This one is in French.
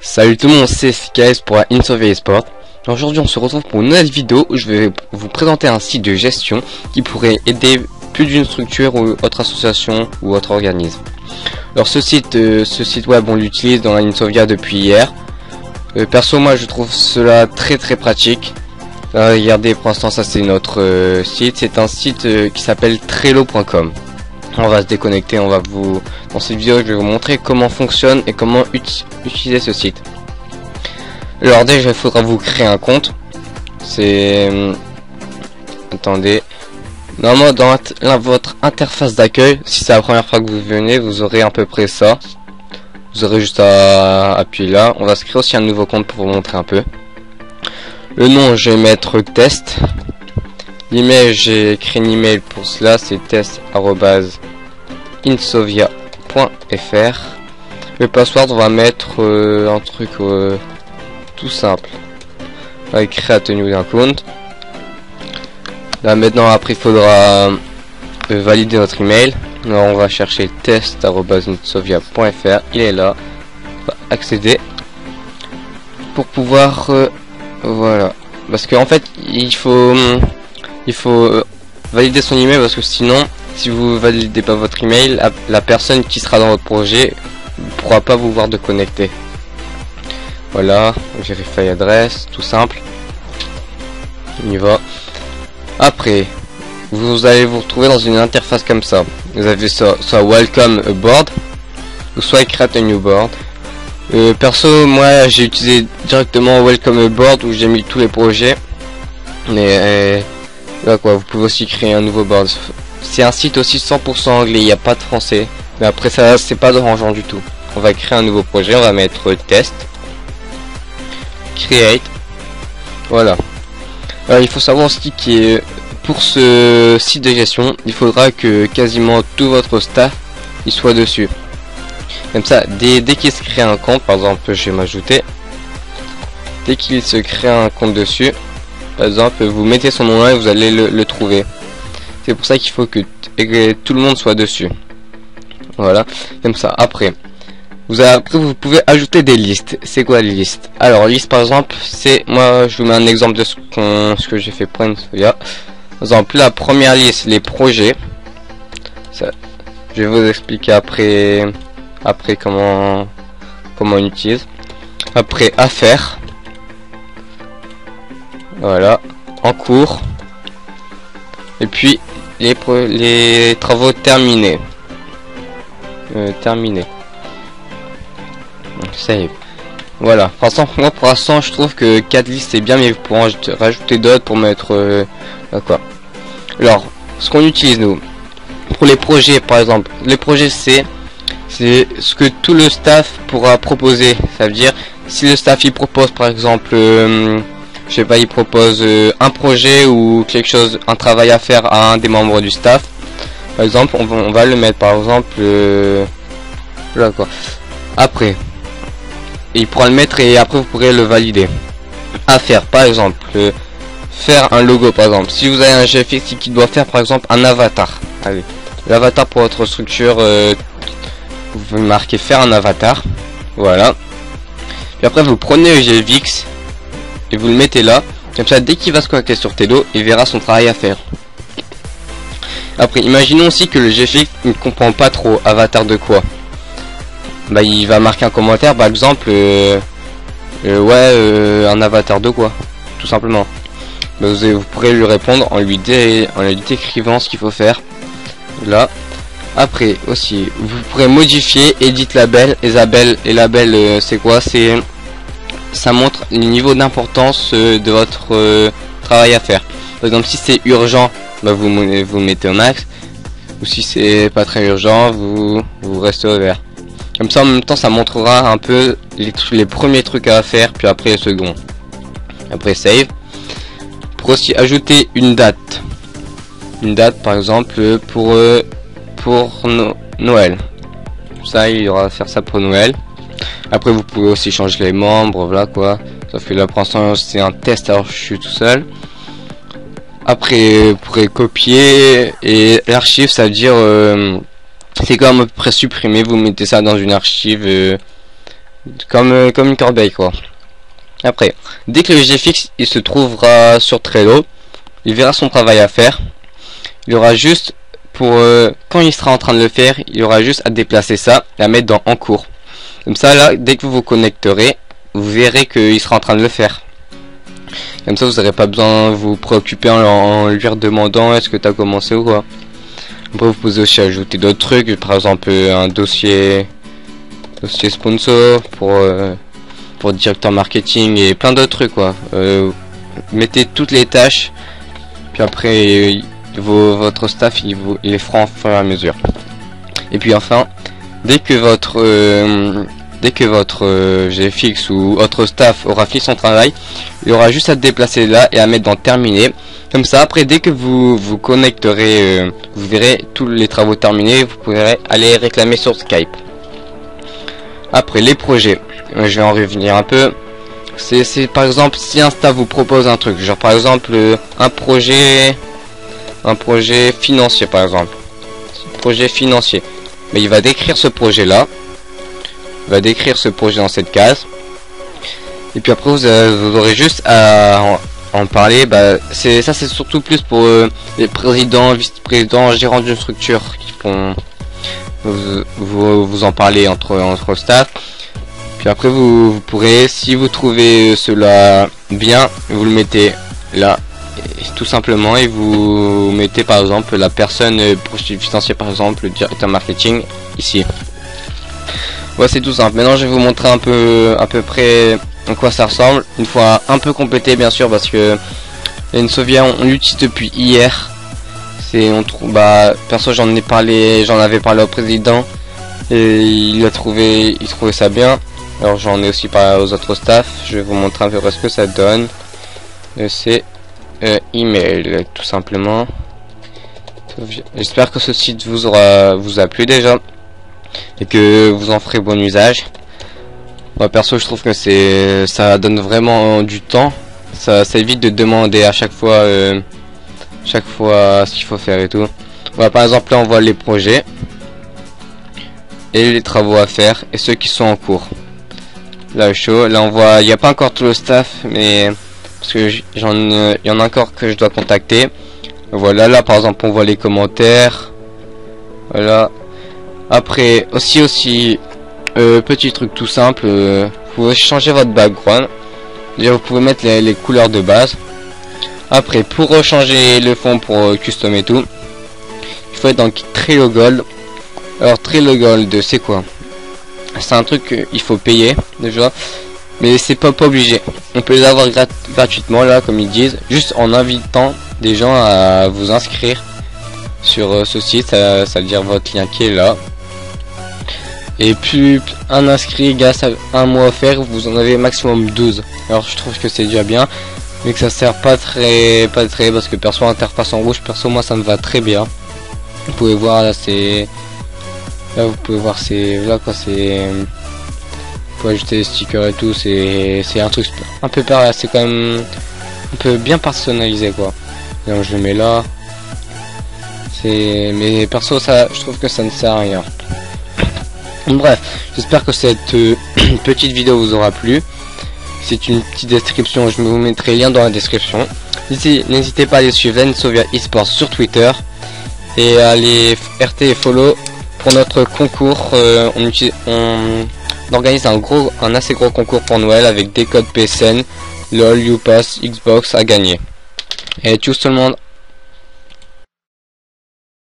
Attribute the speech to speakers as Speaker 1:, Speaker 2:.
Speaker 1: Salut tout le monde, c'est SKS pour la Insovia Esport. Aujourd'hui on se retrouve pour une nouvelle vidéo où je vais vous présenter un site de gestion qui pourrait aider plus d'une structure ou autre association ou autre organisme. Alors ce site web on l'utilise dans la Insovia depuis hier. Perso moi je trouve cela très pratique. Regardez, pour l'instant ça c'est notre site, c'est un site qui s'appelle Trello.com. On va se déconnecter, dans cette vidéo je vais vous montrer comment fonctionne et comment utiliser ce site. Alors déjà il faudra vous créer un compte. Attendez. Normalement dans votre interface d'accueil, si c'est la première fois que vous venez, vous aurez à peu près ça. Vous aurez juste à appuyer là. On va se créer aussi un nouveau compte pour vous montrer un peu. Le nom je vais mettre test. L'email, j'ai écrit un email pour cela, c'est test@insovia.fr. Le password, on va mettre un truc tout simple. Avec create a new account. Là maintenant, après il faudra valider notre email. Alors on va chercher test@insovia.fr. Il est là. On va accéder pour pouvoir voilà. Parce qu'en fait il faut valider son email, parce que sinon si vous validez pas votre email, la personne qui sera dans votre projet ne pourra pas vous voir de connecter. Voilà, vérifier adresse, tout simple. On y va. Après vous allez vous retrouver dans une interface comme ça. Vous avez soit welcome a board ou soit create a new board. Perso moi j'ai utilisé directement welcome a board où j'ai mis tous les projets, mais là quoi, vous pouvez aussi créer un nouveau board. C'est un site aussi 100% anglais, il n'y a pas de français. Mais après ça, c'est pas dérangeant du tout. On va créer un nouveau projet, on va mettre test, create. Voilà. Alors, il faut savoir aussi que pour ce site de gestion, il faudra que quasiment tout votre staff il soit dessus. Comme ça, dès qu'il se crée un compte, par exemple, je vais m'ajouter. Dès qu'il se crée un compte dessus, par exemple, vous mettez son nom là et vous allez le trouver. C'est pour ça qu'il faut que tout le monde soit dessus. Voilà, comme ça. Après, vous pouvez ajouter des listes. C'est quoi les listes? Alors, liste par exemple, c'est moi, je vous mets un exemple de ce que j'ai fait pour Insovia. Par exemple, la première liste, les projets. Ça, je vais vous expliquer après comment on utilise. Après, affaires. Voilà, en cours. Et puis les travaux terminés. Save. Voilà. Moi pour l'instant je trouve que 4 listes c'est bien, mais vous pourrez rajouter d'autres pour mettre quoi. Alors, ce qu'on utilise nous pour les projets, par exemple, les projets c'est ce que tout le staff pourra proposer. Ça veut dire si le staff il propose par exemple je sais pas, il propose un projet ou quelque chose, un travail à faire à un des membres du staff. Par exemple, on va le mettre par exemple là quoi. Après, il pourra le mettre et après vous pourrez le valider. À faire, par exemple, faire un logo par exemple. Si vous avez un GFX qui doit faire par exemple un avatar. Allez, l'avatar pour votre structure, vous marquez faire un avatar. Voilà. Puis après vous prenez le GFX et vous le mettez là, comme ça dès qu'il va se connecter sur Trello, il verra son travail à faire. Après, imaginons aussi que le GFX ne comprend pas trop avatar de quoi. Bah il va marquer un commentaire par exemple un avatar de quoi, tout simplement. Bah, vous pourrez lui répondre en lui décrivant ce qu'il faut faire là. Après aussi vous pourrez modifier edit label. Et label c'est quoi? Ça montre le niveau d'importance de votre travail à faire. Par exemple, si c'est urgent, bah vous mettez au max, ou si c'est pas très urgent, vous restez au vert. Comme ça, en même temps, ça montrera un peu les premiers trucs à faire, puis après les seconds. Après save. Pour aussi ajouter une date. Une date, par exemple, pour Noël. Ça, il y aura à faire ça pour Noël. Après vous pouvez aussi changer les membres, voilà quoi. Sauf que là pour l'instant c'est un test, alors je suis tout seul. Après vous pourrez copier, et l'archive ça veut dire c'est comme à peu près supprimé. Vous mettez ça dans une archive comme une corbeille quoi. Après, dès que le GFX il se trouvera sur Trello, il verra son travail à faire. Il aura juste pour quand il sera en train de le faire, il aura juste à déplacer ça et à mettre dans en cours. Comme ça là, dès que vous vous connecterez, vous verrez qu'il sera en train de le faire. Comme ça vous n'aurez pas besoin de vous préoccuper en lui redemandant est-ce que tu as commencé ou quoi. Après vous pouvez aussi ajouter d'autres trucs, par exemple un dossier sponsor pour directeur marketing et plein d'autres trucs quoi. Mettez toutes les tâches, puis après votre staff il les fera en fur et à mesure. Et puis enfin, dès que votre GFX ou autre staff aura fini son travail, il aura juste à déplacer là et à mettre dans terminé. Comme ça, après, dès que vous vous connecterez, vous verrez tous les travaux terminés, vous pourrez aller réclamer sur Skype. Après, les projets, je vais en revenir un peu. C'est par exemple, si un staff vous propose un truc, genre par exemple, un projet financier par exemple. Projet financier. Mais il va décrire ce projet-là. Il va décrire ce projet dans cette case. Et puis après, vous aurez juste à en parler. C'est surtout plus pour les présidents, vice-présidents, gérants d'une structure qui font vous en parler entre staff. Puis après vous pourrez, si vous trouvez cela bien, vous le mettez là tout simplement et vous mettez par exemple la personne projet financier, par exemple le directeur marketing ici. Voilà, c'est tout simple. Maintenant je vais vous montrer un peu à peu près en quoi ça ressemble, une fois un peu complété bien sûr, parce que Ensovia on l'utilise depuis hier. Perso j'en avais parlé au président et il trouvait ça bien. Alors j'en ai aussi parlé aux autres staff. Je vais vous montrer un peu ce que ça donne. C'est email tout simplement. J'espère que ce site vous a plu déjà et que vous en ferez bon usage. Moi perso je trouve que ça donne vraiment du temps. Ça évite de demander à chaque fois ce qu'il faut faire et tout. Voilà, par exemple là on voit les projets et les travaux à faire et ceux qui sont en cours. Là on voit, il n'y a pas encore tout le staff, mais parce que il y en a encore que je dois contacter. Voilà, là par exemple on voit les commentaires. Voilà. Après aussi petit truc tout simple, vous pouvez changer votre background. Déjà vous pouvez mettre les couleurs de base. Après pour changer le fond, pour custom et tout, il faut être dans Trello Gold. Alors Trello Gold c'est quoi? C'est un truc qu'il faut payer déjà, mais c'est pas obligé. On peut les avoir gratuitement là, comme ils disent, juste en invitant des gens à vous inscrire sur ce site. Ça veut dire votre lien qui est là. Et puis un inscrit égale un mois offert, vous en avez maximum 12. Alors je trouve que c'est déjà bien, mais que ça sert pas très parce que perso interface en rouge, perso moi ça me va très bien. Vous pouvez voir là, là vous pouvez voir là quoi, pour ajouter des stickers et tout, c'est un truc un peu c'est quand même un peu bien personnalisé quoi. Donc je le mets là. Mais perso ça je trouve que ça ne sert à rien. Bref, j'espère que cette petite vidéo vous aura plu. C'est une petite description, je vous mettrai le lien dans la description. N'hésitez pas à aller suivre Ensovia eSports sur Twitter et à les RT et follow pour notre concours. On organise un assez gros concours pour Noël avec des codes PSN, LOL, Upass, Xbox à gagner. Et tchuss tout le monde.